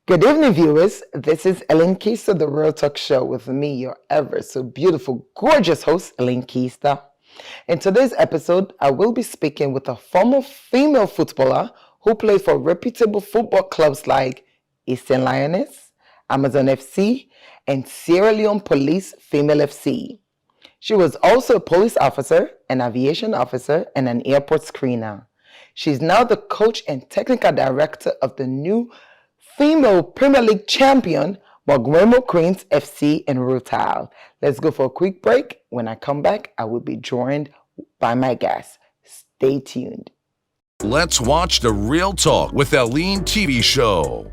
Good evening, viewers. This is Keister, the Real Talk Show, with me, your ever so beautiful, gorgeous host, Keister. In today's episode, I will be speaking with a former female footballer who played for reputable football clubs like Eastern Lioness, Amazon FC, and Sierra Leone Police Female FC. She was also a police officer, an aviation officer, and an airport screener. She's now the coach and technical director of the new female Premier League champion, Mogbwemo Queens FC in Rutile. Let's go for a quick break. When I come back, I will be joined by my guest. Stay tuned. Let's watch the Real Talk with Leone TV show.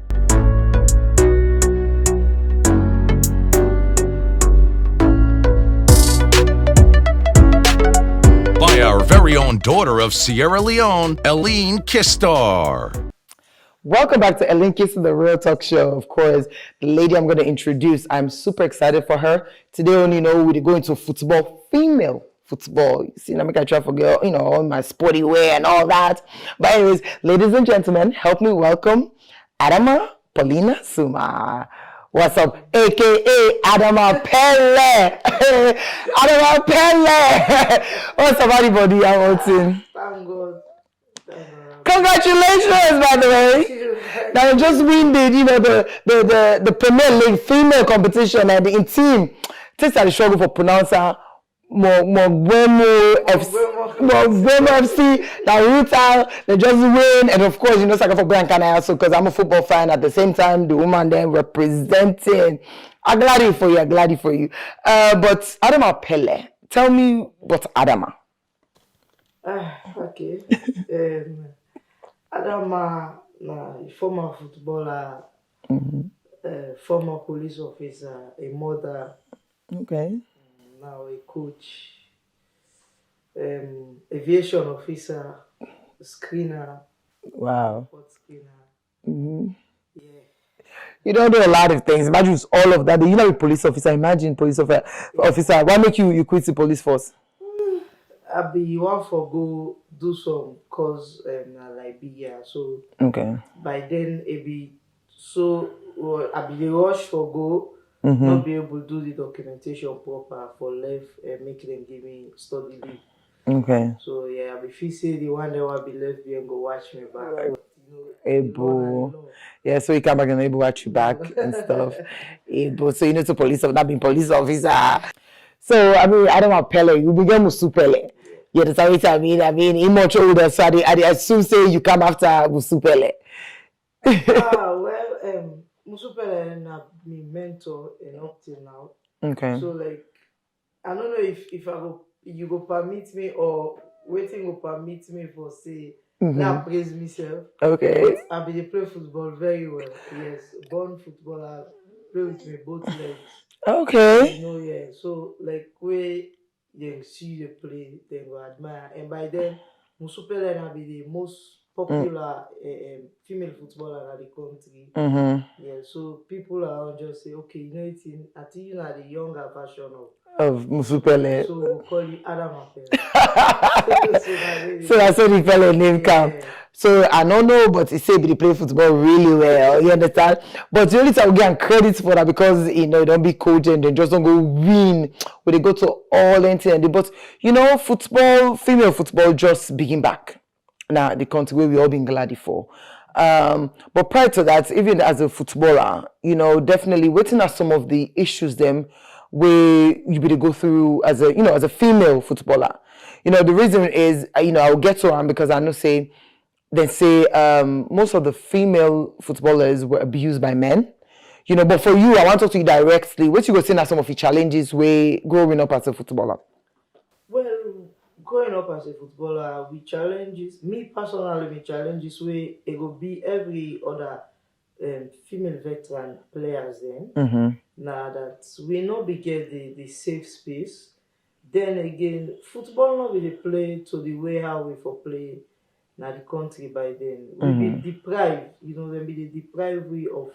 By our very own daughter of Sierra Leone, Leone Keister. Welcome back to Keister, the Real Talk Show. Of course, the lady I'm going to introduce, I'm super excited for her. Today, we're going to football, female football. You see, I'm going to try to forget, all my sporty wear and all that. But anyways, ladies and gentlemen, help me welcome Adama Paulina Suma. What's up? AKA Adama Pele. Adama Pele. What's up, everybody? Thank God. Congratulations, by the way. Now you just win the Premier League female competition and in team. Takes a struggle for pronouncer Mogbwemo FC. Now Rutile, they just win, and of course, Saka for Brian Kana also because I'm a football fan. At the same time, the woman then representing. I'm glad for you. But Adama Pele, tell me what's Adama. Okay. Adama, former footballer, former police officer, a mother. Okay. Now a coach, aviation officer, screener. Wow. Screener. Mm-hmm. Yeah. You don't do a lot of things. Imagine all of that. You know, a police officer. Imagine police officer. Why make you quit the police force? I be one for go do some course like Libya. So okay. By then it be so I be the rush for go. Mm-hmm. Not be able to do the documentation proper for left and make them give me study leave. Okay. So yeah, if you say the one that will be left behind go watch me back. Able. Yeah, so you come back and able watch you back and stuff. Able. So you know to police not being police officer. So Adama Pele, you became Musu Pele. Yeah, that's what I mean, in much older, so I assume say you come after Musu Pele. Musu Pele is my mentor and up till now. Okay. So I don't know if you go permit me or waiting will permit me for say now praise myself. Okay. But I be play football very well. Yes, born footballer, play with me both legs. Okay. Yeah. So where you see the play, they go admire. And by then, Musu Pele will be the most popular female footballer in the country. Mm-hmm. Yeah. So people are just say, okay, I think you are the younger version of Musu Pele. So we'll call you Adama Pele. So that's how the Pele name come. So I don't know, but he say they play football really well. You understand? But the only time we get credit for that because they don't be coach and they just don't go win when they go to all NTN. But football, female football just begin back. Now the country where we all been glad for. But prior to that, even as a footballer, definitely waiting at some of the issues them where you better go through as a female footballer. The reason is I'll get to them because I know most of the female footballers were abused by men. But for you, I want to talk to you directly. What you go see now some of the challenges where growing up as a footballer? Well, growing up as a footballer, me personally, challenges where it will be every other female veteran players then. Mm-hmm. Now that we not be get the safe space. Then again, football not be play to the way how we for play now the country by then. We be deprived, then be the deprived way of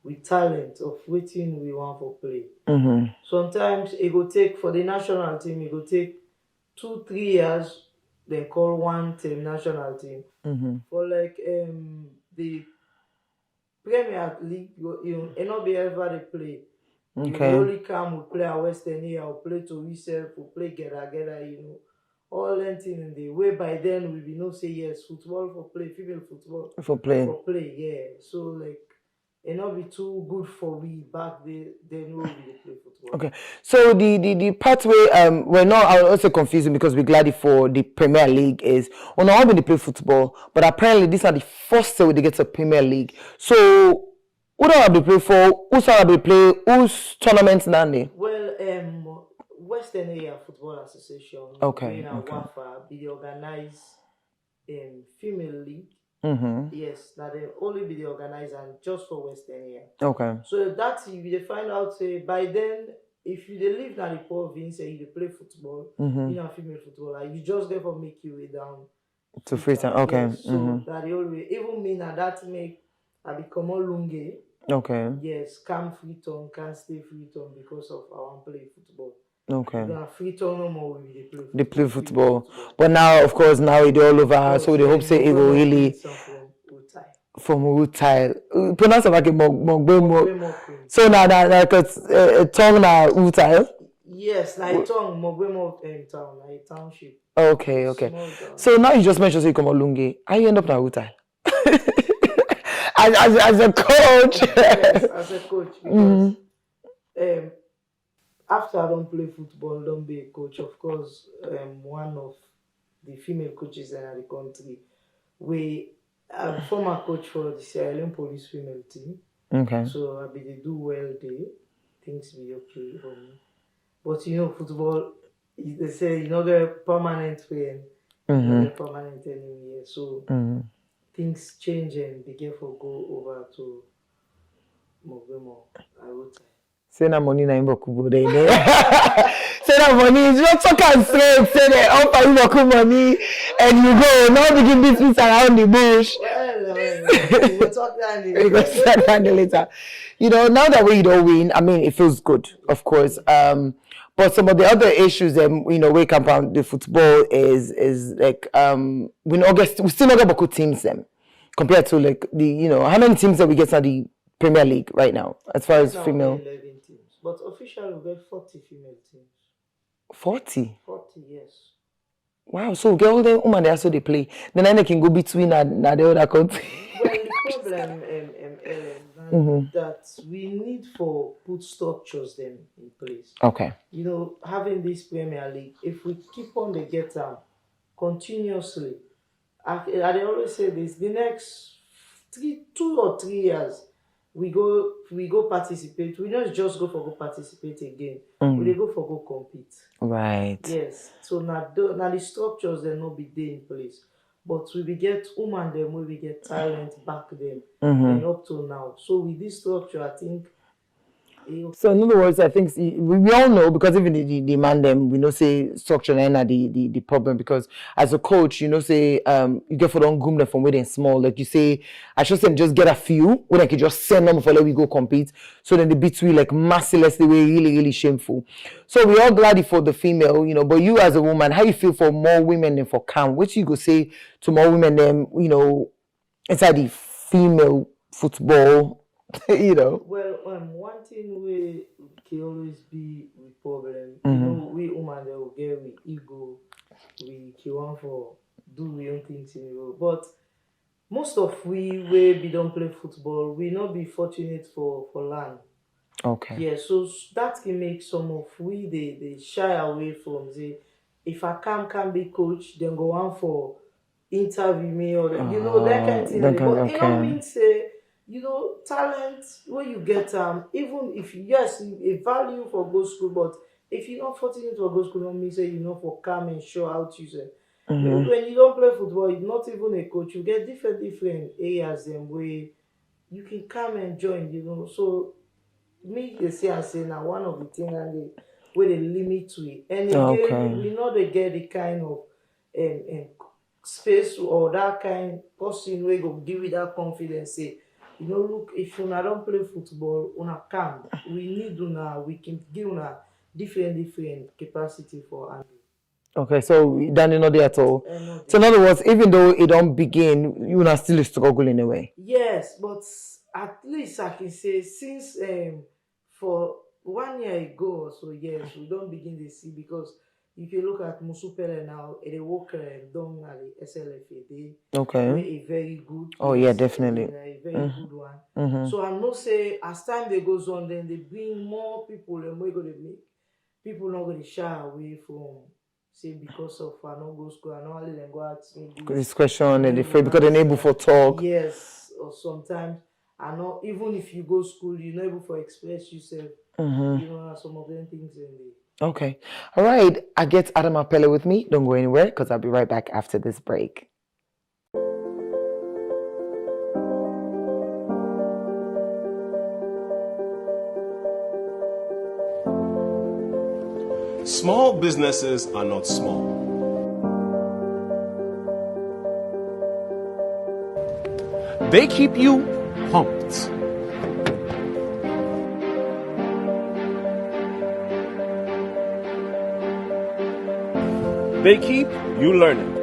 we talent of waiting we want for play. Mm-hmm. Sometimes it go take for the national team, it go take 2-3 years, then call one team national team. Mm-hmm. For the Premier League, you not be ever they play. Okay. You only come, we play at Western here, we play to reserve, we play get, all that thing in the way by then we will not say yes, football for play, female football For play. for play, yeah. So like it not be too good for we back then we play football. Okay. So the pathway we're not I'll also confusing because we're glad for the Premier League is not when they play football, but apparently these are the first way they get to Premier League. So who don't have to play for? Who's have to play? Whose tournaments now? Well, Western Area Football Association, okay. WAFA, they organize female league. Mm-hmm. Yes, now they only be the organizer and just for Western Area. Okay. So that's if they find out say by then if you they live in the province and you play football, female football, you just get for make your way down to Freetown. Okay. Yes. So that the only way even me now that make I become all lunge. Okay. Yes, come Freetown, can't stay Freetown because of our play football. Okay. Freetown no more they play football. But now of course now it's all over, so they hope say it will really from Utai. Pronounce it like a Mogbwemo. So now that like a tongue now Utai. Yes, like tongue Mogbwemo town, like township. Okay. So now you just mentioned say you come on Lungi. How you end up now Utai? as a coach. Yes, as a coach because after I don't play football, don't be a coach. Of course, one of the female coaches in the country. I'm former coach for the Sierra Leone police female team. Okay. So I be they do well there. Things be okay for me. But football, they say you get a permanent friend. Permanent enemy. So things change and be careful go over to Mogbwemo. I would say. Say that money na imboku dey. Say that money is not talk and straight. Say that offer imboku money and you go. Now begin business around the bush. We'll talk that later. Now that we don't win, I mean, it feels good, of course. But some of the other issues, we come around the football is like we still not got good teams compared to like the how many teams that we get at the Premier League right now as far as female. 11 teams, but officially we get 40 female teams. 40. 40, yes. Wow, so get all them women there so they play. Then they can go between and the other country. Well, the problem, Ellen, that we need for put structures then in place. Okay. Having this Premier League, if we keep on the get them continuously, I always say this: the next 2 or 3 years, we go participate. We don't just go for go participate again. We go for go compete. Right. Yes. So now the structures they not be there in place. But we get women them, we get talent back then and up to now. So with this structure, I think. So in other words, I think we all know because even the man them we know say structure and the problem because as a coach you say you get for don't groom them from where they're small like you say I should say just get a few when I can just send them for let we go compete so then the beat we like mercilessly way really shameful. So we all glad for the female but you as a woman how you feel for more women than for camp? Which you go say to more women than inside the female football. Well, one thing we can always be with problem. We women they will get with ego. We can want for do we own things in the world. But most of we don't play football. We not be fortunate for land. Okay. Yeah, so that can make some of they shy away from say if I can't be coach, then go on for interview me or that kind of thing. But it don't mean say. Talent when you get even if yes, a value for go school, but if you're not fortunate for go school, don't mean say for come and show how to use it. When you don't play football, you're not even a coach. You get different areas them where you can come and join. So me they say now one of the things and where they limit to it, and again we know they get the kind of space or that kind person where go give you that confidence. Say. Look, if you don't play football, we need we can give different capacity for handling. Okay, so that is not there at all. So in other words, even though it don't begin, you are still struggling in a way. Yes, but at least I can say since for 1 year ago or so, yes, we don't begin to see because if you look at Musupele now, they work down at the SLFA, they were Okay. a very good Oh yeah, place, definitely. a very good one. Mm-hmm. So I know say as time they goes on, then they bring more people and we're gonna make people not gonna shy away from say because of I not go school, I know only then go out This question and the maybe because they're able for talk. yes, or sometimes I know even if you go school, you're not able to express yourself. Mm-hmm. You know, some of them things in there. Okay. All right. I get Adama Pele with me. Don't go anywhere because I'll be right back after this break. Small businesses are not small. They keep you pumped. They keep you learning.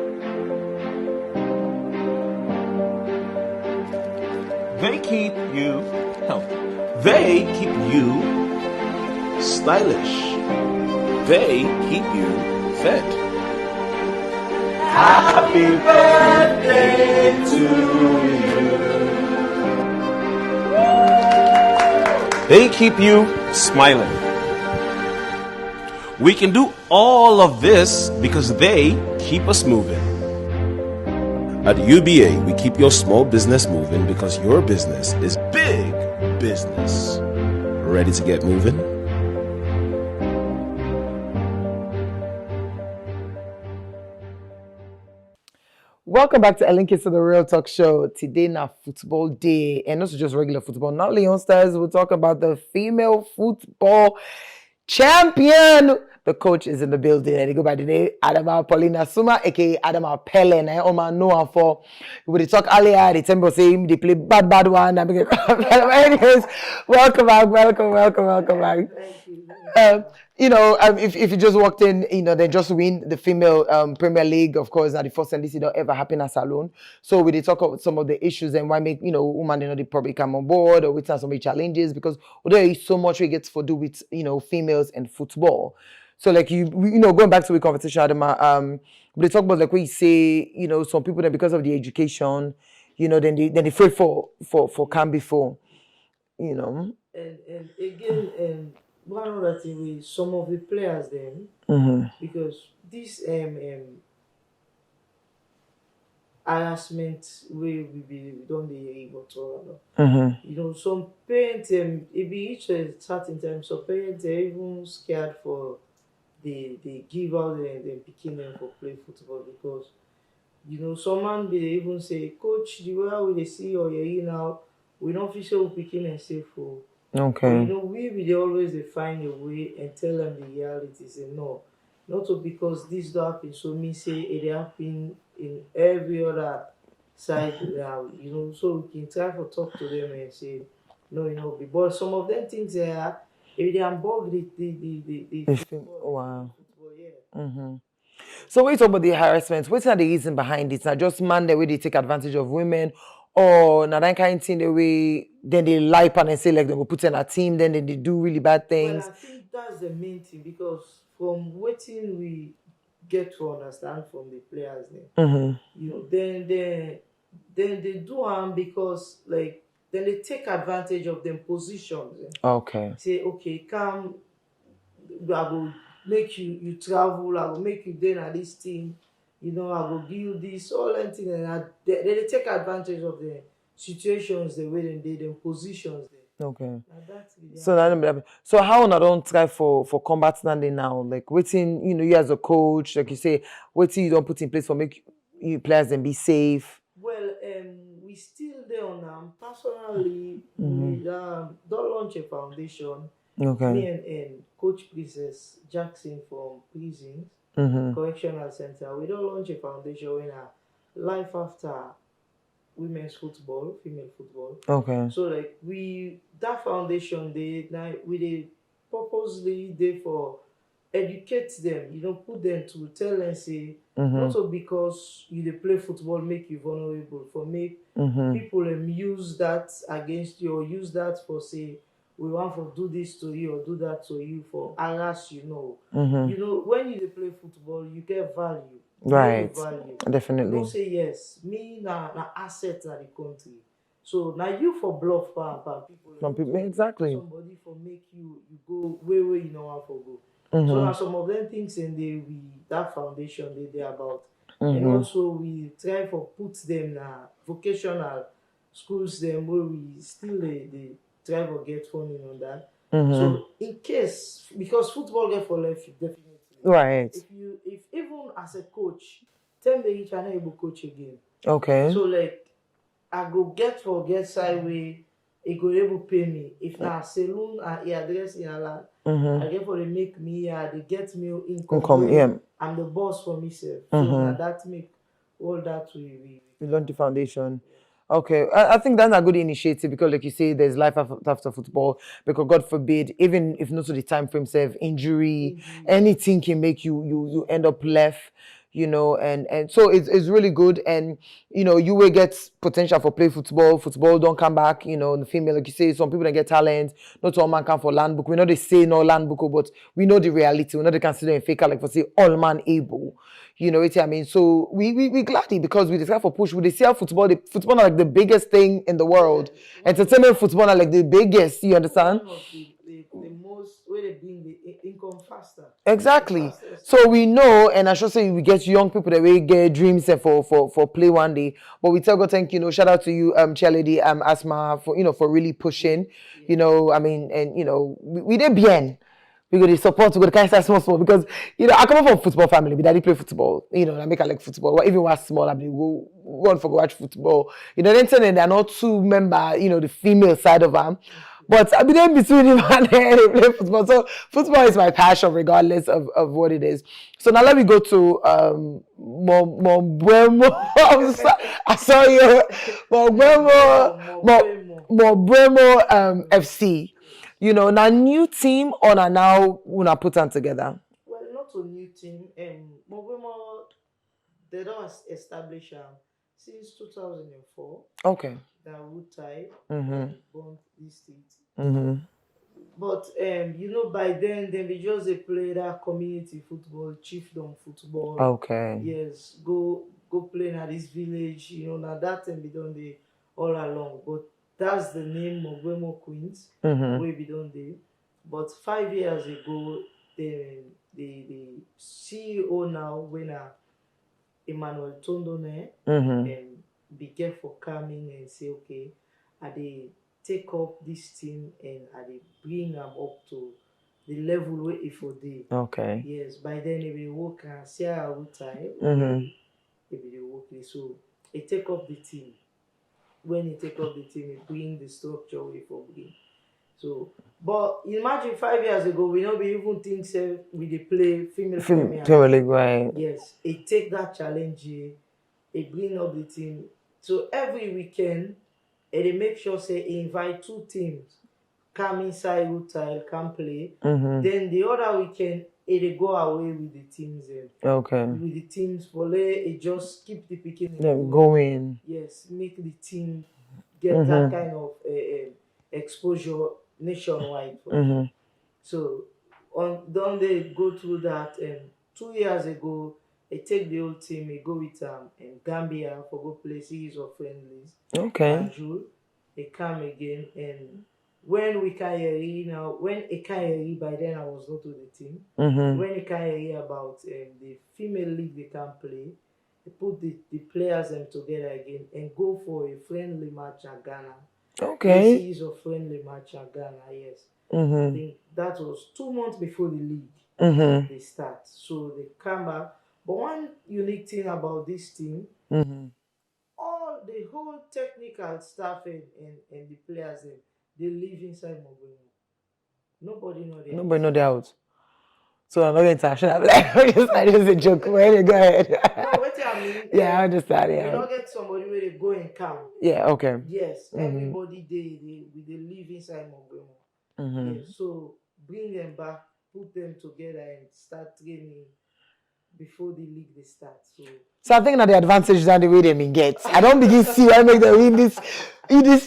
They keep you healthy. They keep you stylish. They keep you fed. Happy birthday to you. They keep you smiling. We can do all of this because they keep us moving. At UBA, we keep your small business moving because your business is big business. Ready to get moving? Welcome back to Ellen Keister, the Real Talk Show. Today now football day, and not just regular football. Not Leone Stars. We'll talk about the female football champion. The coach is in the building, and he go by the name Adama Paulina Suma, aka Adama Pele. And I know her for. We talk earlier. They tell me say they play bad one. Anyways, welcome back. Welcome back. Thank you. If you just walked in, they just win the female Premier League, of course, not the first time this ever happen as alone. So we did talk about some of the issues and why make women they probably come on board or with some of the challenges because there is so much we get to do with females and football. So like going back to the conversation, Adama, we talk about like what you say, some people that because of the education, then they afraid for can before, And again, one other thing with some of the players then, because this harassment we don't be able to some parents if we reach a certain time, so parents are even scared for they give out the picking them for play football because some man they even say, coach, the way we see or you now, we don't feel so picking and safe for. Okay. But, we always they find a way and tell them the reality. Say no, not so because this don't happen. So me say it happen in every other side now. So we can try to talk to them and say no, but some of them things they are if they unbog the football, wow. football, yeah. So when you talk about the harassment, what's the reason behind it? Not just man the way they take advantage of women, or not that kind of thing the way then they lie up and say like they go put in a team, then they do really bad things. Well, I think that's the main thing because from waiting we get to understand from the players then, then they do harm because like then they take advantage of them positions. Okay. Say okay, come, I will make you travel, I will make you then at this team, I will give you this, all that thing, and they take advantage of the situations the way they did them positions there. Okay. That's really So how I don't try for combat standing now? Like waiting, you as a coach, like you say, waiting you don't put in place for make you players and be safe. Well, we still there on personally we don't launch a foundation. Okay. Me and Coach Princess Jackson from Prisons Correctional Center, we don't launch a foundation when life after women's football, female football. Okay. So like that foundation we purposely there for educate them, put them to tell them say, not so because you dey play football make you vulnerable for make people use that against you or use that for say we want to do this to you or do that to you for harass when you dey play football you get value. Right. Value. Definitely. Don't say yes. Me na asset na the country. So now you for bluff people. Some people exactly. Somebody for make you go where you know how to go. So now some of them things in there that foundation they about. And also we try for put them na vocational schools them where we still they try for get funding on that. So in case because football get for life definitely. Right. If even as a coach, 10 days each and able coach again. Okay. So like I go get side way, it go able pay me. If na saloon and address in a land, I get for they make me they get me income. Yeah. I'm the boss for myself. So now that make all that we launch the foundation. Okay, I think that's a good initiative because, like you say, there's life after football. Because God forbid, even if not to the time frame, self injury, anything can make you end up left. And so it's really good, and you will get potential for play football. Football don't come back. The female, like you say, some people don't get talent. Not all man come for land book. We know they say no land book, but we know the reality. We know they consider a faker like for say all man able. What I mean? So we gladly because we decide for push. We see how football are like the biggest thing in the world. Entertainment football are like the biggest. You understand? The most where they bring the income faster. Exactly. So we know, and I should say we get young people that we get dreams for play one day. But we tell God thank you. Shout out to you, Chairlady, Asma for really pushing. I mean, and we did bien. We go to support, we go to Keister small because I come from a football family. My daddy play football. I make I like football. Even when I was small, I be go watch football. Then saying they're not two member. The female side of them. But I be there between him and they play football. So football is my passion, regardless of what it is. So now let me go to Mogbwemo. I saw you, Mogbwemo FC. Now new team or now una put them together? Well, not a new team. Mogbwemo, they don't establish since 2004. Okay. That would tie born this state. But by then they just play that community football, chiefdom football. Okay. Yes, go play in this village. Now that time we done the all along. But that's the name Mogbwemo Queens. We be done there. But 5 years ago, the CEO now when Emmanuel Tondone be careful coming and say, okay, they take up this team and they bring them up to the level where it for day. Okay. Yes, by then they will work and see how time. They will work. So they take up the team. When they take up the team, they bring the structure way for bring. So, but imagine 5 years ago, we not be even think we they play female Premier League, right? Yes, they take that challenge. They bring up the team. So every weekend, they make sure say invite 2 teams, come inside Utile, come play. Then the other weekend, they go away with the teams. Okay. With the teams for it just keep the picking. Going. Yes, make the team get that kind of exposure nationwide. So don't they go through that? 2 years ago, they take the whole team, they go with in Gambia for go play series of friendlies. Okay. And they come again, and when we can hear now, when I can hear by then I was not to the team. When I can hear about the female league they can play, they put the players together again and go for a friendly match at Ghana. Okay. A series of friendly match at Ghana, yes. I think that was 2 months before the league they start. So they come back. But one unique thing about this team, all the whole technical staff and the players they live inside Mogbwemo. Nobody know they out. So I'm not international. I just a joke. Go ahead. No, what I mean? Yeah, I understand. You Yeah. don't get somebody where they go and come. Yeah. Okay. Yes, everybody they live inside Mogbwemo. Yeah, so bring them back. put them together and start training before the league they start. So I think that the advantage that the way they get. I don't begin see why make them win this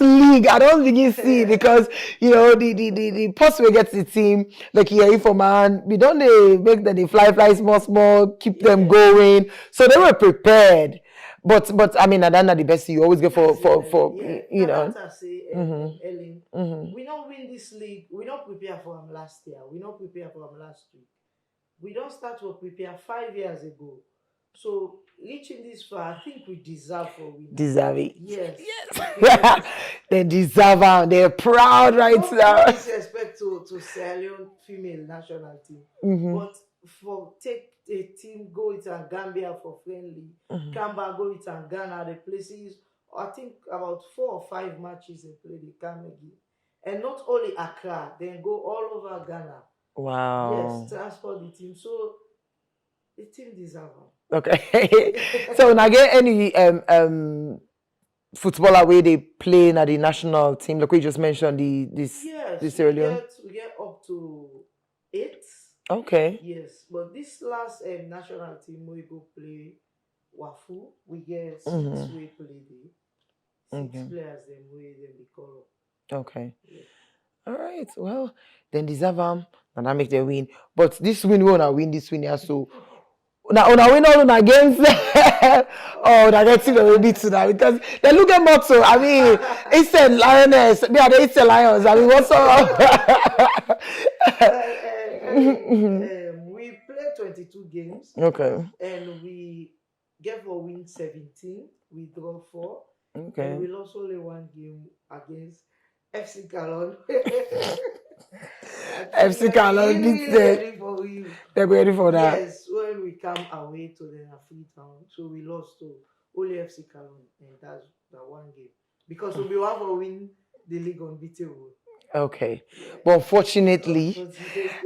league. I don't begin see because the post we get the team like here for man. We don't they make them they fly small, keep them going. So they were prepared. But I mean, that's not the best you always go for you know. Ellen, we don't win this league. We don't prepare for them last year. We don't prepare for them last week. We don't start to prepare 5 years ago. So reaching this far, I think we deserve for winning. Deserve it. Yes. They deserve it. They're proud right now. No disrespect to Sierra Leone female national team. But for take a team, go with Gambia for friendly, Kamba go with Ghana, the places, I think about 4 or 5 matches they play the Kamegi. And not only Accra, then go all over Ghana. Wow. Yes, transport the team. So the team deserve it. Okay. So now get any footballer where they play at the national team, like we just mentioned this Sierra Leone? We get up to 8. Okay. Yes, but this last national team we go play Wafu, we get 6 we play the 6 players them we them be call up. Okay. Yeah. All right. Well, then deserve them and that make them win. But this win we wanna win this win here, so now win all against oh that gets it already to that because they look at motto. I mean it's a lioness, yeah, they it's a lions. I mean what's up? We play 22 games. Okay. And we get for win 17, we draw 4. Okay. And we lost only 1 game against FC Calon. FC Calon they're ready for that. Yes, when we come away to the Freetown, so we lost to only FC Calon, and that's the 1 game. Because we want to win the league unbeatable. Okay. But unfortunately,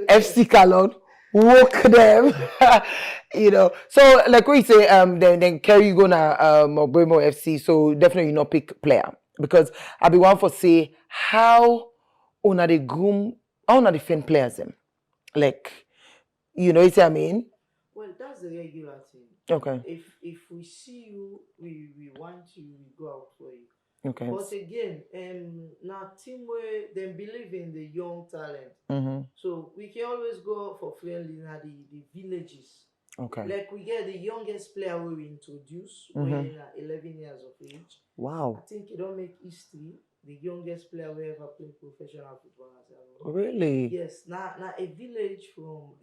FC Calon woke them. So like we say, then Kerry you gonna Mogbwemo FC, so definitely not pick player. Because I be one for say how on the groom, how on the fan players them. Like, you know what I mean? Well, that's the regular thing. Okay. If we see you, we want you, we go out for you. Okay. But again, now team where they believe in the young talent. So we can always go for friendly in the villages. Okay. Like we get the youngest player we introduce when 11 years of age. Wow. I think it don't make history. The youngest player we ever played professional football. Really? Yes. Now a village from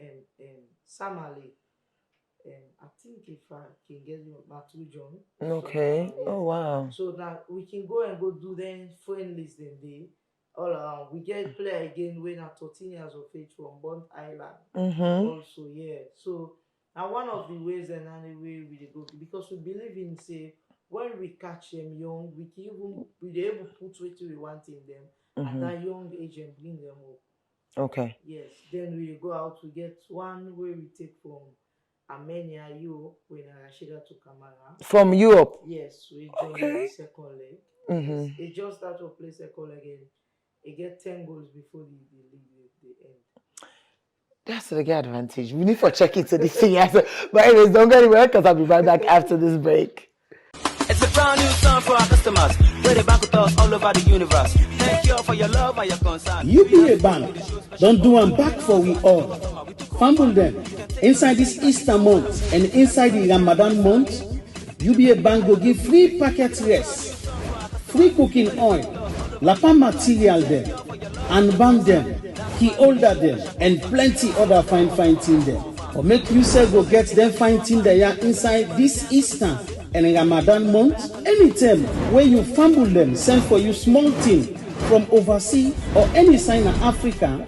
Samale. I think if I can get you Matu John. Okay. So, Oh wow. So now we can go and go do them friendlies then day. All around. We get player again when at 13 years of age from Bond Island. Also, yeah. So now one of the ways and anyway we go because we believe in say when we catch them young, we can even be able to put what we want in them at that young age and bring them up. Okay. Yes. Then we go out, we get one where we take from Armenia, Europe, when Rashida to Kamara. From Europe? Yes, we joined the second leg. Yes, it just started to play second leg and it get 10 goals before the end. That's the advantage. We need to check into this thing. But anyways, don't go anywhere because I'll be right back after this break. It's a brand new song for our customers. Play the back with us all over the universe. Thank you for your love and your concern. UBA Bank, don't do them back for we all. Fumble them. Inside this Easter month and inside the Ramadan month, UBA Bank will give free packet rest, free cooking oil, lapa material them, and bank them, key holder them, and plenty other fine thing them. Or make you say go get them fine thing they are inside this Easter and Ramadan month. Anytime where you fumble them, send for you small thing from overseas or any sign of Africa,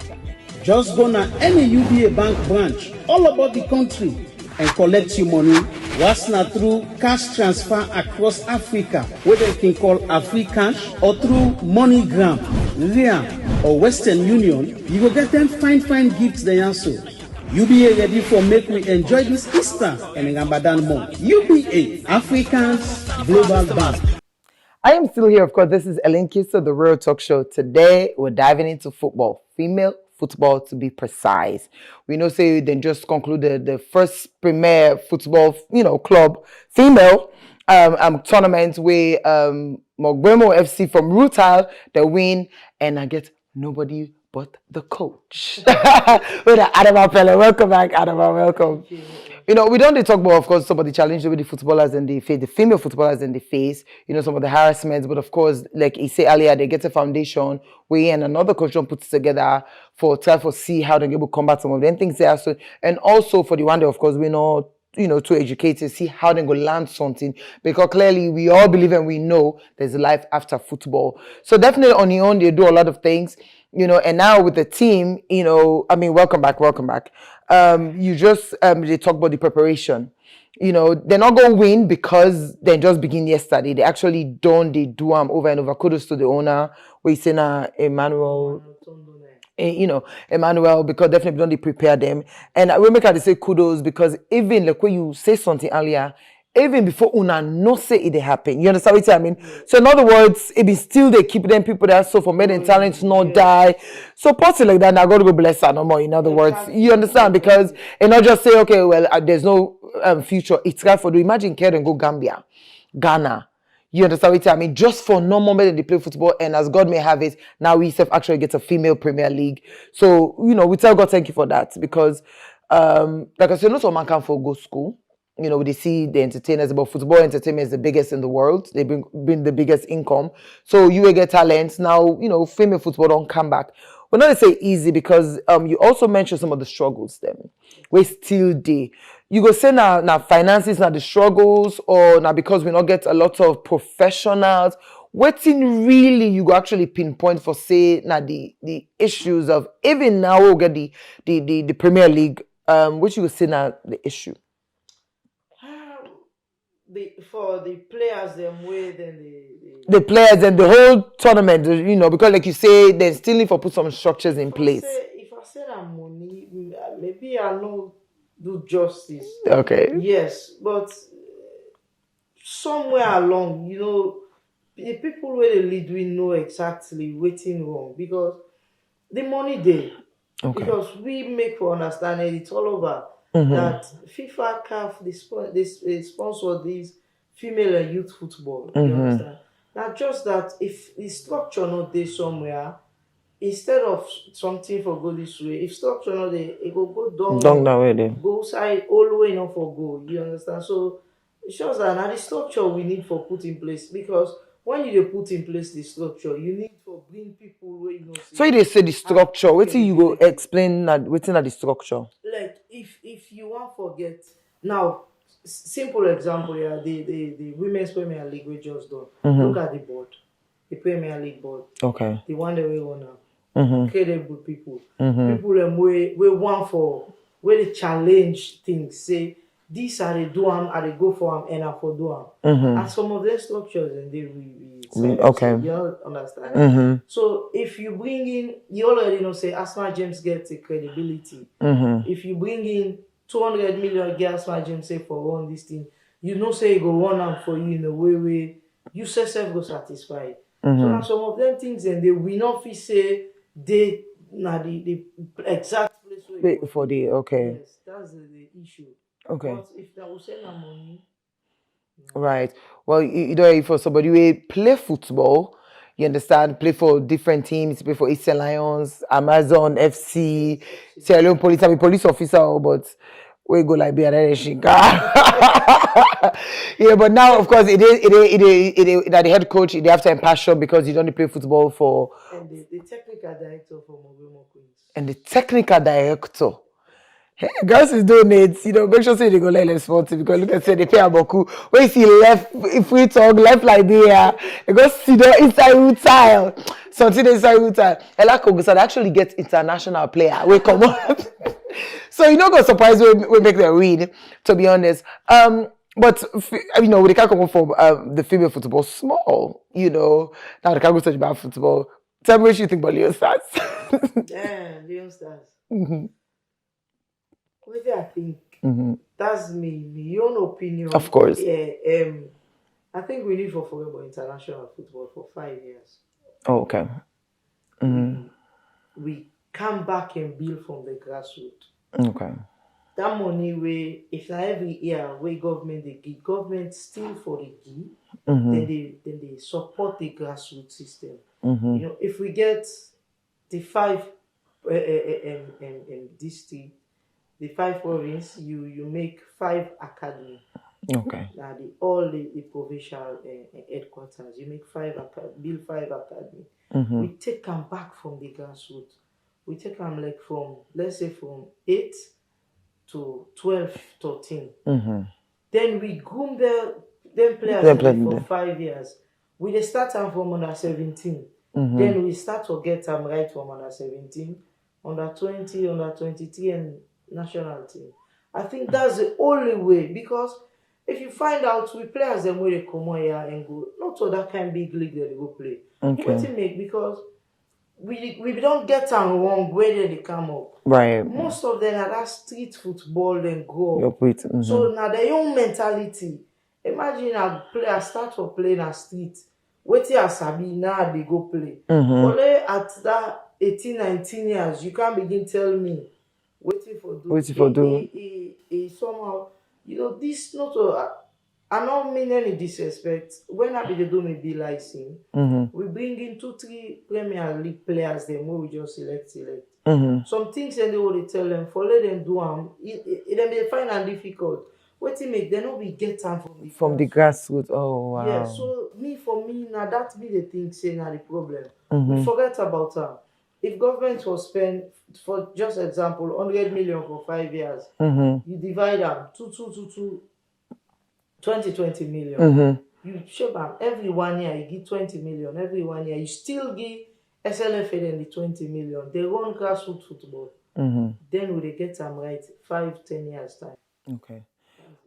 just go to any UBA Bank branch all about the country and collect your money. What's not through cash transfer across Africa, whether you can call AfriCash or through MoneyGram, Ria or Western Union, you will get them fine gifts there also. UBA ready for make we enjoy this Easter and Ramadan month. UBA, Africans Global Bank. I am still here, of course. This is Keister, the Real Talk Show. Today, we're diving into football, female football to be precise. We know say they just concluded the first premier football, club female tournament where Mogbwemo FC from Rutal they win, and I get nobody but the coach. With Adama Pele. Welcome back, Adama. Welcome. We don't talk about, of course, some of the challenges with the footballers and the female footballers in the face, some of the harassments, but of course, like he said earlier, they get a foundation where and another coach puts together for see how they're able to combat some of them things there. So, and also for the one day, of course, we know to educate and see how they go learn something, because clearly we all believe and we know there's a life after football. So definitely on your own, they do a lot of things, and now with the team, welcome back. You just, they talk about the preparation. They're not going to win because they just begin yesterday. They actually they do over and over. Kudos to the owner. We say Emmanuel, because definitely don't they prepare them. And I will make her say kudos, because even like when you say something earlier, even before una no say it happen. You understand what I mean? So in other words, it be still they keep them people that so for made in talents not die. So possibly like that, now God go bless her no more. In other words, you understand? Because and not just say, okay, well, there's no future. It's right for do. Imagine care and go Gambia, Ghana. You understand what I mean? Just for no moment they play football, and as God may have it, now we actually get a female Premier League. So, we tell God thank you for that, because like I said, not all man can for go school. They see the entertainers, but football entertainment is the biggest in the world. They bring the biggest income. So you will get talents. Now, female football don't come back. We're not to say easy, because you also mentioned some of the struggles them. We still do. You go say now finances, now the struggles, or now because we not get a lot of professionals. Waiting really you go actually pinpoint for say now the issues of even now we'll get the Premier League, which you will say now the issue. For the players, them way then the players and the whole tournament, because like you say, they still need to put some structures in place. If I say that money, maybe I know do justice. Okay. Yes, but somewhere along, the people where they lead, we know exactly waiting wrong, because the money there. Okay. Because we make for understanding it's all over. That FIFA, CAF, they sponsor these female and youth football. You understand? Now, just that if the structure not there somewhere, instead of something for go this way, if structure not there, it will go down that way. Then go side all the way not for goal. You understand? So it shows that now the structure we need for put in place, because when you put in place the structure, you need to bring people where So they say the structure. What you go explain that within the structure? Like if you want forget now, simple example here, the Women's Premier League we just done. Look at the board, the Premier League board. Okay. The one that we own now. Credible people. People we want for where they challenge things. Say these are they do them, are they go for them, and I for do them. And some of their structures and they okay. You understand? So if you bring in, you already know say Asma James gets a credibility. If you bring in 200 million get Asma James say for one this thing, say you go one and for you in a way where you self go satisfied. So now some of them things and they will not feel say they the exact place where for the okay. Yes, that's the issue. Okay. But if that will send them money. Right. Well, for somebody who play football, you understand, play for different teams, play for Eastern Lions, Amazon FC, Sierra Leone Police, I'm a police officer, but we go like be a yeah, but now of course it that the head coach they have to passion, because you don't play football for and the technical director for Mogbwemo Queens. And the technical director. Hey, girls is doing it, make sure say they go like responsive, because look at say they pay a boku. When you see left, if we talk left like there, they go see the inside root tile. Something inside root tile. Ella Kogusa actually gets international player. We come on. So you're not gonna surprise we make them win, to be honest. But we can't come from the female football small, now they can't go such bad football. Tell me what you think about Leone Stars. Yeah, Leone Stars. What do I think? That's my own opinion. Of course. Yeah, I think we need for football international football for 5 years. Oh, okay. We come back and build from the grassroots. Okay. That money where if na every year where government they give, government still for the give, then they support the grassroots system. You know, if we get the 5 district, the 5 province, you make 5 academy. Okay. Now all the provincial headquarters, you make 5 build 5 academy. We take them back from the grassroots. We take them like from, let's say, from 8 to 12, 13. Then we groom them players for 5 years. We dey start them from under 17. Then we start to get them right from under 17, under 20, under 23, and national team. I think that's the only way, because if you find out we players them where they come here and go, not to that kind of big league that they go play. Okay. What it make, because we don't get them wrong where they come up. Right. Most of them are that street football and go up. So now their own mentality. Imagine a player start to play in a street. Wait till Sabi now they go play. Only at that 18, 19 years, you can't begin tell me waiting for do. He somehow, you know, this not I don't mean any disrespect. When I be the do me be like him, we bring in 2, 3 Premier League players them where we just select. Some things and they will tell them for let them do them. It may find it difficult. What it make they not be get time from the grassroots. Oh wow. Yeah, so for me now that be the thing say now the problem. We forget about them. If government was spend, for just example, 100 million for 5 years, you divide them 20 million. You share them every 1 year, you give 20 million. Every 1 year, you still give SLFA then the 20 million. They run grassroots football. Then will they get them right 5, 10 years time? Okay.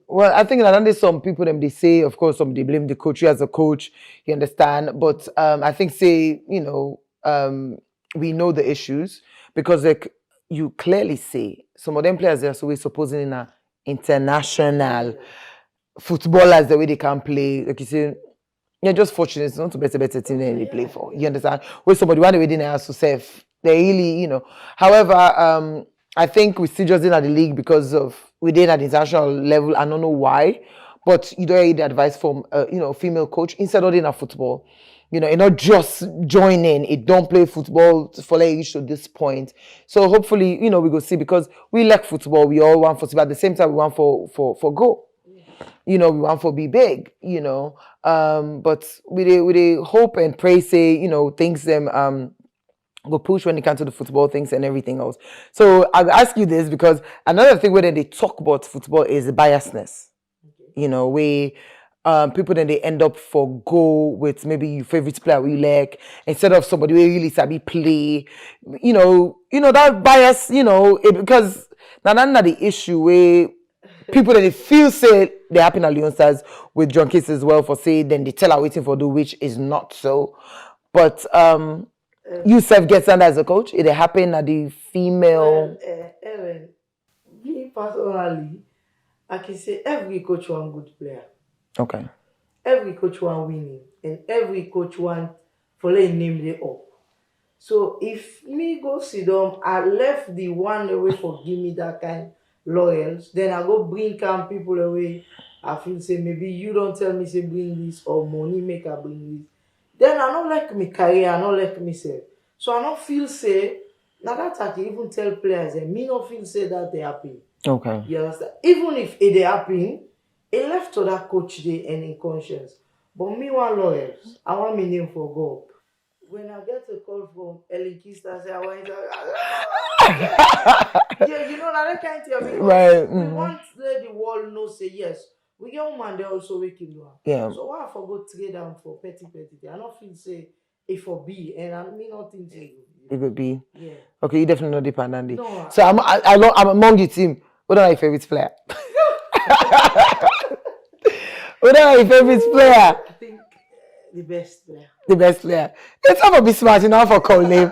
Well, I think that there's some people them they say, of course, some they blame the coach. You as a coach, you understand. But I think we know the issues, because like you clearly say some of them players are always supposing in a international footballers the way they can play. Like you say, you're just fortunate. It's not to better team than they play for. You understand? Where somebody one way they has to save. They really, However, I think we still just in at the league because of we did at the international level. I don't know why, but you don't need the advice from female coach instead of in a football. And not just joining. It don't play football for like to this point. So hopefully, we go see, because we like football. We all want football. At the same time, we want for go. We want for be big. But we hope and pray. Say things them go push when it comes to the football things and everything else. So I'll ask you this, because another thing where they talk about football is biasness. Where people then they end up for go with maybe your favorite player we like instead of somebody who really sabi play. That bias. Because now that's not the issue where people that they feel say they happen at Leone Stars with John Keister as well for say then they tell her waiting for do, which is not so. But you self gets under as a coach. It happened at the female. Ellen, me personally, I can say every coach want good player. Okay. Every coach want winning, and every coach want for letting name they up. So if me go sit down, I left the one away for give me that kind lawyers, then I go bring some people away. I feel say maybe you don't tell me say bring this, or money make I bring this. Then I don't like me career, I don't like myself. So I don't feel say, now that I can even tell players, and me not feel say that they happen. Okay. You understand? Even if it happen, it left to that coach day and in conscience. But me want lawyers, I want my name for God. When I get a call from Keister, I say I want to that kind of thing. Right. We want the world know say yes. We get woman there also we can do. Yeah. So why I forgot trade them for petty. I don't feel say A for B, and I mean nothing to you. It would be. Yeah. Okay, you definitely know dependent. No, so I'm among your team. What are your favorite player? What are your favorite player? I think the best player. The best player. It's not for be smart enough for call name.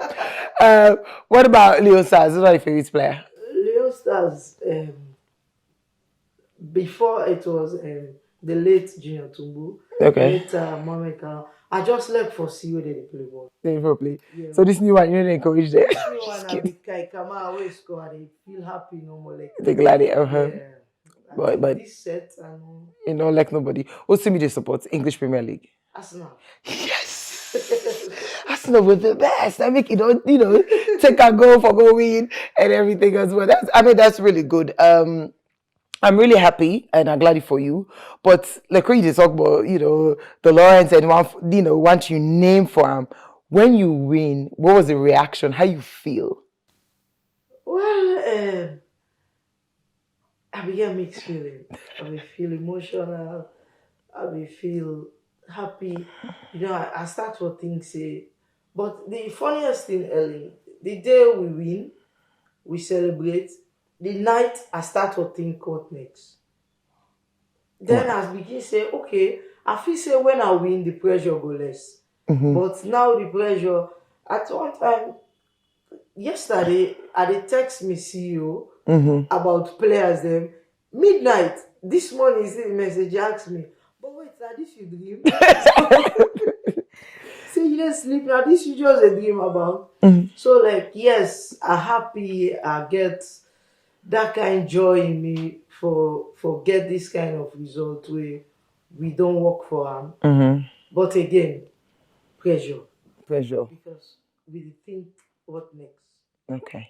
What about Leone Stars? What are your favorite player? Leone Stars. Before it was the late Junior Tumbu. Okay. Later Mohammed Khan. I just left for see where they play ball. They never play. Yeah. So this new one, you don't encourage them. This new one, I be come out always score. They feel happy no more like. They glad it. Yeah. But this set and you know, like nobody. What's the media support? English Premier League. Arsenal. Yes. Arsenal was the best. I make you know, take a goal for go win and everything as well. That's really good. I'm really happy and I'm glad for you. But like when you talk about, you know, the Lawrence and once you name for him, when you win, what was the reaction? How you feel? Well, I began mixed feeling. I will feel emotional. I will feel happy. You know, I start to think, say, but the funniest thing, Ellie, the day we win, we celebrate. The night I start to think what next. Then I begin say, okay, I feel say when I win, the pressure go less. But now the pressure, at one time, yesterday, I dey text me CEO about players them. Midnight, this morning, see the message, he asked me, but wait, now this you dream? Say you didn't sleep, now this you just a dream about. So like, yes, I'm happy, I get that kind of joy in me for get this kind of result where we don't work for them. But again, pressure. Because we think what next. Okay.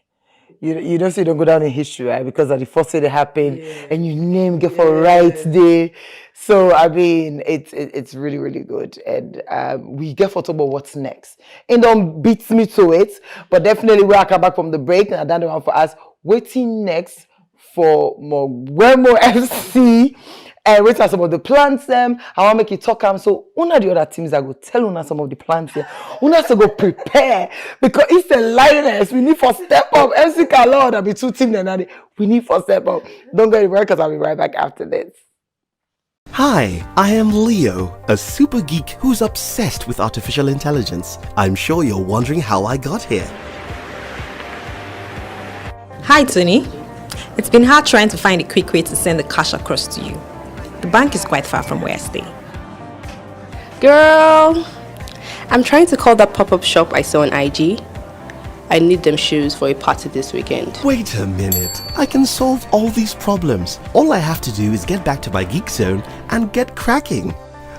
You don't say you don't go down in history, right? Because of the first thing that happened and you name get for right there. So I mean it's really, really good. And we get for talk about what's next. It don't beat me to it, but definitely we'll come back from the break and then the one for us. Waiting next for Mogbwemo FC and wait for some of the plans them. I want to make you talk so one of the other teams that go tell una some of the plans here. Una to go prepare because it's the lioness. We need for step up. FC Kalor that be two teams and we need for step up. Don't go anywhere because I'll be right back after this. Hi, I am Leo, a super geek who's obsessed with artificial intelligence. I'm sure you're wondering how I got here. Hi, Tony. It's been hard trying to find a quick way to send the cash across to you. The bank is quite far from where I stay. Girl, I'm trying to call that pop-up shop I saw on IG. I need them shoes for a party this weekend. Wait a minute. I can solve all these problems. All I have to do is get back to my geek zone and get cracking.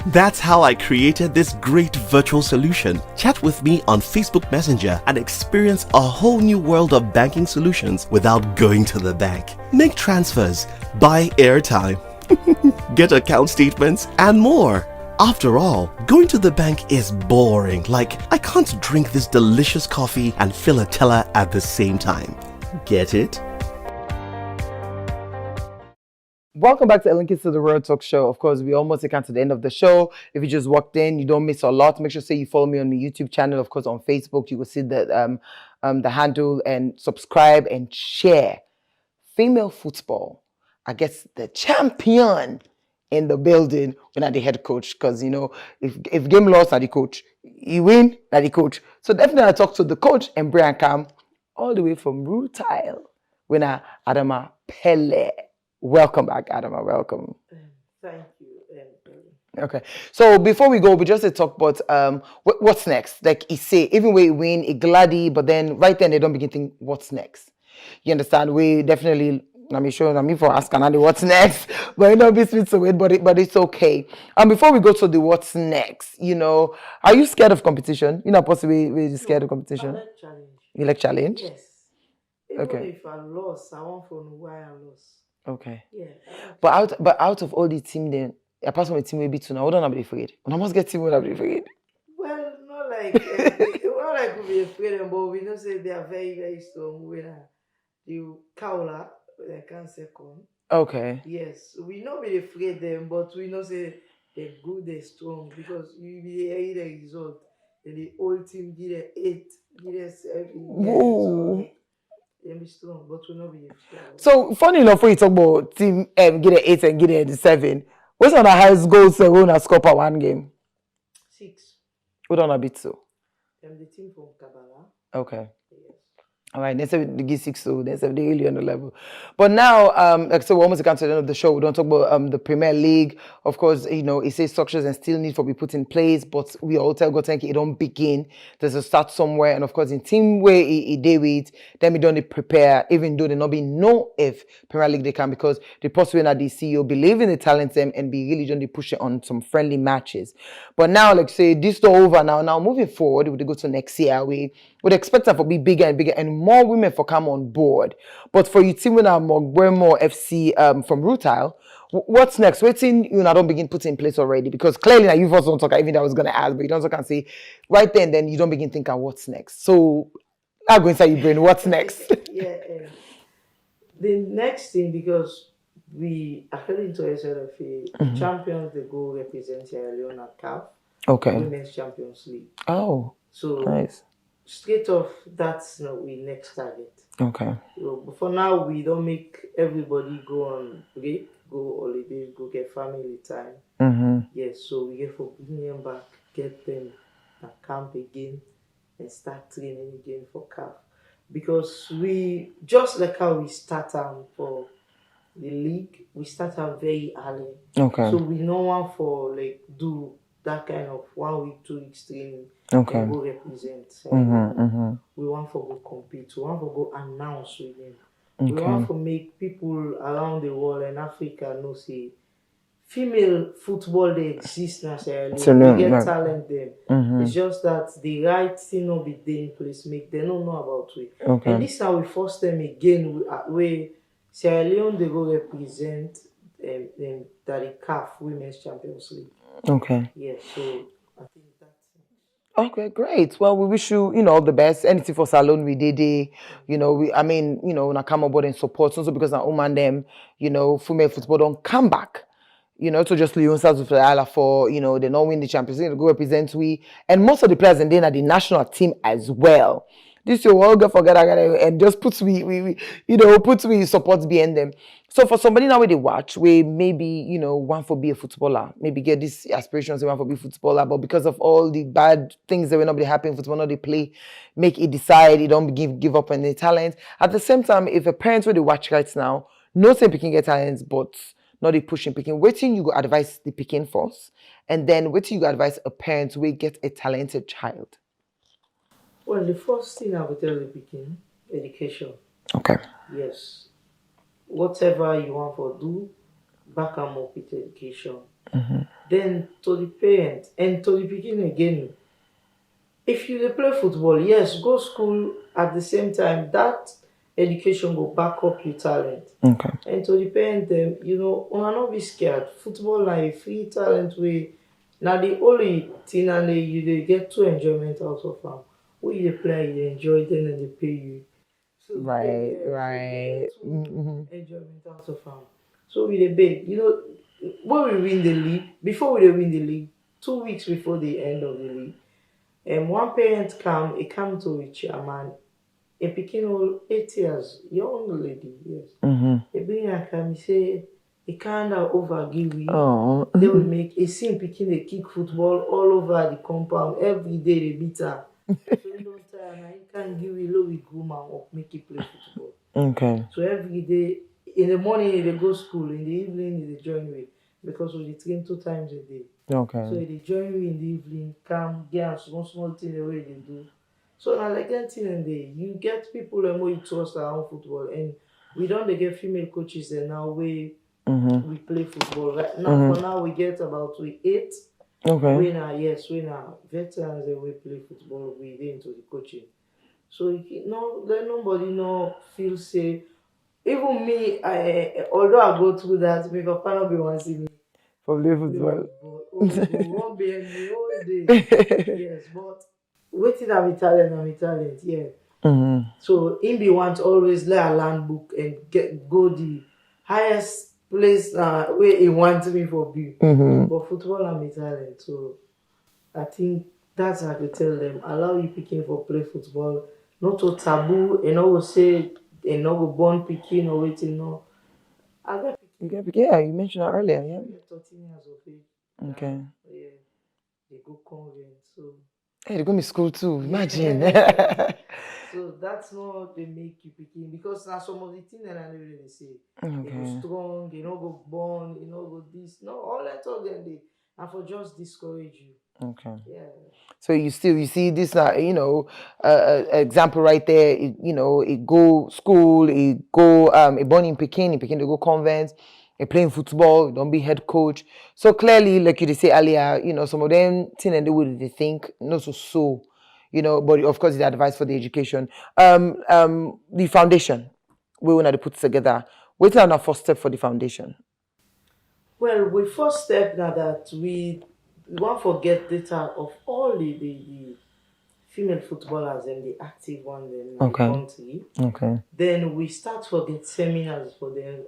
That's how I created this great virtual solution. Chat with me on Facebook Messenger and experience a whole new world of banking solutions without going to the bank. Make transfers, buy airtime, get account statements, and more. After all, going to the bank is boring. Like, I can't drink this delicious coffee and fill a teller at the same time. Get it? Welcome back to Ellen Kids to the World Talk Show. Of course, we almost come to the end of the show. If you just walked in, you don't miss a lot. Make sure you follow me on my YouTube channel. Of course, on Facebook, you will see the handle and subscribe and share. Female football, I guess the champion in the building when I'm the head coach. Because, you know, if game lost, I'm the coach. You win, I'm the coach. So definitely I talk to the coach and Brian Cam all the way from Rutile when Adama Pele. Welcome back, Adama. Welcome. Thank you. Okay. So before we go, we just talk about what's next. Like he say, even when we win, it gladdy, but then right then they don't begin to think what's next. You understand? We definitely. I'm sure I'm for asking Andy what's next, but you know, be sweet to it, but it's okay. And before we go to the what's next, you know, are you scared of competition? You're not possibly scared of competition. I like challenge. You like challenge? Yes. Even Okay. if I lost, I want to know why I lost. Okay. Yeah. But out of all the team then, apart from the team we beat now, what don't I be afraid? When I must get team, what I be afraid? Well, not like not like we be afraid of, but we know say they are very, very strong. When the Kaula, they can't second. Okay. Yes, we not be afraid them, but we know say they're good, they're strong because you be hear the result. And the whole team give a 8, give a 7. Whoa. They be strong, but we not be afraid. So funny enough, when you talk about team get an 8 and get a 7, what's on the highest goals we want to score per one game? 6. What on a bit so? The team from Kabbalah. Okay. Yes. All right, next time they get 6, so next time they really on the level. But now, like so, we're almost come to the end of the show. We don't talk about the Premier League. Of course, it says structures and still need to be put in place. But we all tell God, thank you, it don't begin. There's a start somewhere, and of course, in team way it day with, then we don't prepare. Even though they not be know if Premier League they can, because the possible that the CEO believe in the talent them and be really don't push it on some friendly matches. But now, like say this is over now. Now moving forward, we go to next year. We would expect that for be bigger and bigger and more women for come on board. But for you team with our Mogbwemo FC from Rutile, what's next? Waiting, don't begin put in place already, because clearly now you've also don't talk. Even I was gonna ask, but you don't talk and say right then you don't begin thinking what's next. So I'm going to say your brain, what's next? Yeah, the next thing, because we according to SLFA, champions they go represent Sierra Leone at CAF, Women's Champions League. Oh, so nice. Straight off, that's not we next target. Okay. So, but for now, we don't make everybody go on break, go holidays, go get family time. Yes, so we get for bring them back, get them at camp again, and start training again for CAF. Because we, just like how we start for the league, we start out very early. Okay. So we no want for like do that kind of 1 week, 2 weeks training. Okay. And go represent. We want for go compete. We want for go announce with them. We want to make people around the world and Africa know say female football they exist now. We get talent them. It's just that the right thing not be there in place. Make they don't know about it. Okay. And this time we force them again. Where Sierra Leone they go represent that the CAF Women's Champions League. Okay. Yeah. So I think that's. Okay, great. Well, we wish you, all the best. Anything for Salon, we did it. When come aboard and support, also because now woman them, female football don't come back. So just Leon starts with the Isla for, they not win the Champions League, they go represent we. And most of the players and then are the national team as well. This your all go forget and just puts puts we support behind them. So for somebody now where they watch, we maybe, want for be a footballer, maybe get these aspirations, they want for be a footballer, but because of all the bad things that will not be happening, football not they play, make it decide, you don't give up on the talent. At the same time, if a parent where they watch right now, no saying picking get talents, but not they pushing picking, waiting you go advise the picking first, and then waiting you go advise a parent where get a talented child. Well, the first thing I will tell the picking, education. Okay. Yes. Whatever you want to do, back and up with education. Then to the parent and to the beginning again, if you play football, yes, go school at the same time. That education will back up your talent. Okay. And to the parent, them, not be scared. Football like a free talent way. Now the only thing and you get to enjoyment out of them. When you play, you enjoy them and they pay you. So Right. Enjoyment out of them. So we the big, when we win the league, before we win the league, 2 weeks before the end of the league, and one parent come to a chairman, a picking all 8 years, young lady, yes. They bring her come, he say, he can't overgive you. Oh. They will make a scene picking they kick football all over the compound. Every day they beat her. So you don't tell her, you can't give you low with groom or make it play football. Okay. So every day, in the morning they go school, in the evening they join with, because we train 2 times a day. Okay. So they join me in the evening, come get small thing the way they do. So now like that thing in there, you get people that more you trust around football, and we don't get female coaches there now we play football. Right now for now we get about 8. Okay. We now veterans that we play football, we into the coaching. So let nobody feel safe. Even me, although I go through that, my papa not be want to see me. For play football. Won't be any all day. Yes, but waiting I'm Italian, yeah. So him be want always let a land book and go the highest place where he wants me for be. But football I'm Italian, so I think that's how I could tell them. Allow you picking for play football, not to taboo, and not say and not go born picking or waiting no. I got picking. Yeah, you mentioned that earlier, yeah. 13 years of age. Okay. Yeah. They go convent, so Hey, they go to school too. Imagine. So that's not they make you picking because now some of the things that I know they say they go strong, you know go born, you know go this, no all that all them they and for just discourage you. Okay. Yeah. So you see this example right there. It go school, it go a born in Peking, they go convent, they playing football, don't be head coach. So clearly, like you say earlier, some of them thing and they would they think not so, but of course the advice for the education. The foundation we want to put together. What's our first step for the foundation? Well, we first step now that we want to get data of all the female footballers and the active ones in the country. Okay. Then we start to get seminars for them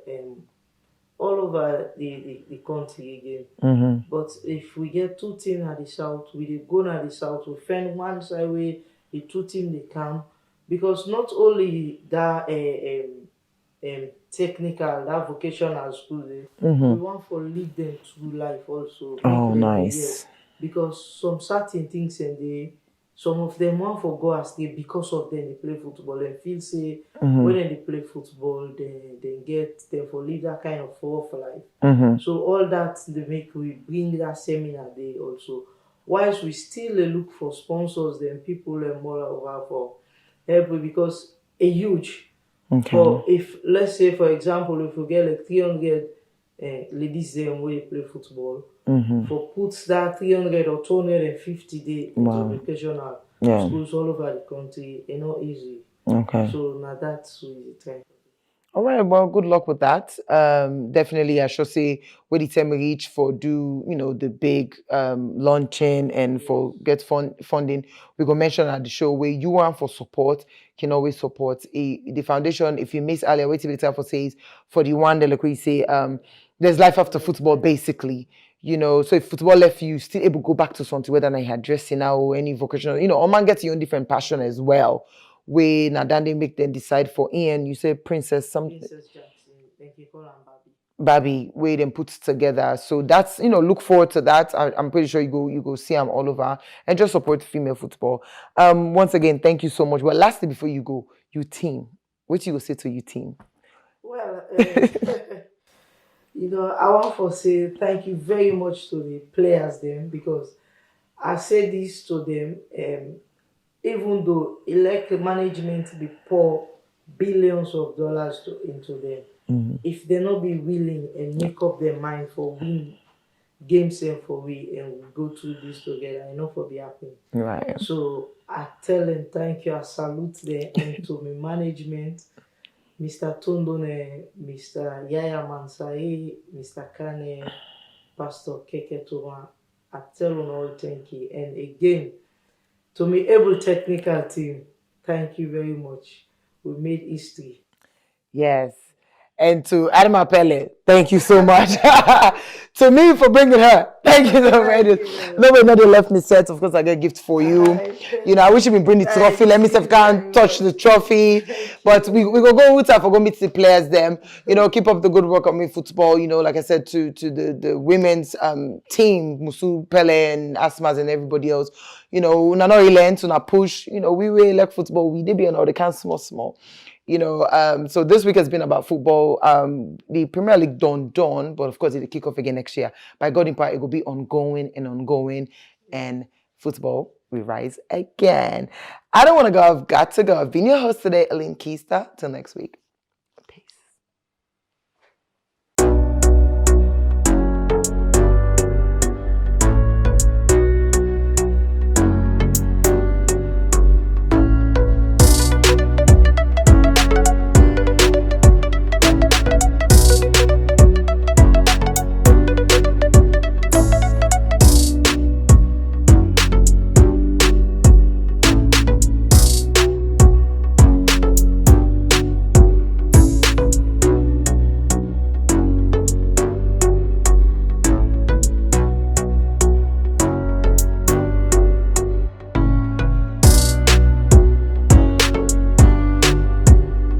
all over the country again. Mm-hmm. But if we get two teams at the south, we dey go na the south, we find one side where the two teams they come because not only that technical, that vocational school, we want to lead them through life also. Oh, nice. Because some certain things and some of them want to go astray because of them they play football and feel say when they play football they get them for lead that kind of rough life. So all that they make we bring that seminar there also. Whilst we still look for sponsors, then people and more over for help because a huge. Okay. But if let's say for example if we get like 300 ladies there where play football, for put that 300 or 250 day into educational schools all over the country, not easy. Okay. So now that's the time. All right, well, good luck with that. Definitely, I should say, where the time reach for do, the big launching and for get funding. We go mention at the show where you want for support, can always support the foundation. If you miss earlier, wait till the time for says, for the one that like we say, there's life after football, basically. So if football left you, still able to go back to something, whether I had dressing now or any vocational, a man gets your own different passion as well. Way now then they make them decide for Ian. You say Princess something. Princess Jackson, thank you, call her Barbie, way them put together. So that's look forward to that. I'm pretty sure you go see them all over and just support female football. Once again, thank you so much. Well, lastly before you go, you team. What you will say to your team? Well, I want to say thank you very much to the players then because I say this to them. Even though elect management be pour billions of dollars into them, if they not be willing and make up their mind for win games and for we and we go through this together, I know for be happy. Right. So I tell them thank you, I salute them and to my management, Mr. Tondone, Mr. Yaya Mansai, Mr. Kane, Pastor Keke Toma. I tell them all thank you. And again, to my able technical team, thank you very much. We made history. Yes. And to Adama Pele, thank you so much. To me for bringing her. Thank you so much. Nobody left me set. Of course, I get a gift for you. I wish you would bring the trophy. Let me see if I can touch the trophy. But we go with her for go meet the players them. Keep up the good work on me football. Like I said to the women's team, Musu, Pele and Asmas and everybody else. Una not relent, una push. We really like football. We did be on all the can small. So this week has been about football. The Premier League done, but of course it'll kick off again next year. By God in part, it will be ongoing, and football will rise again. I don't want to go. I've got to go. I've been your host today, Keister. Till next week.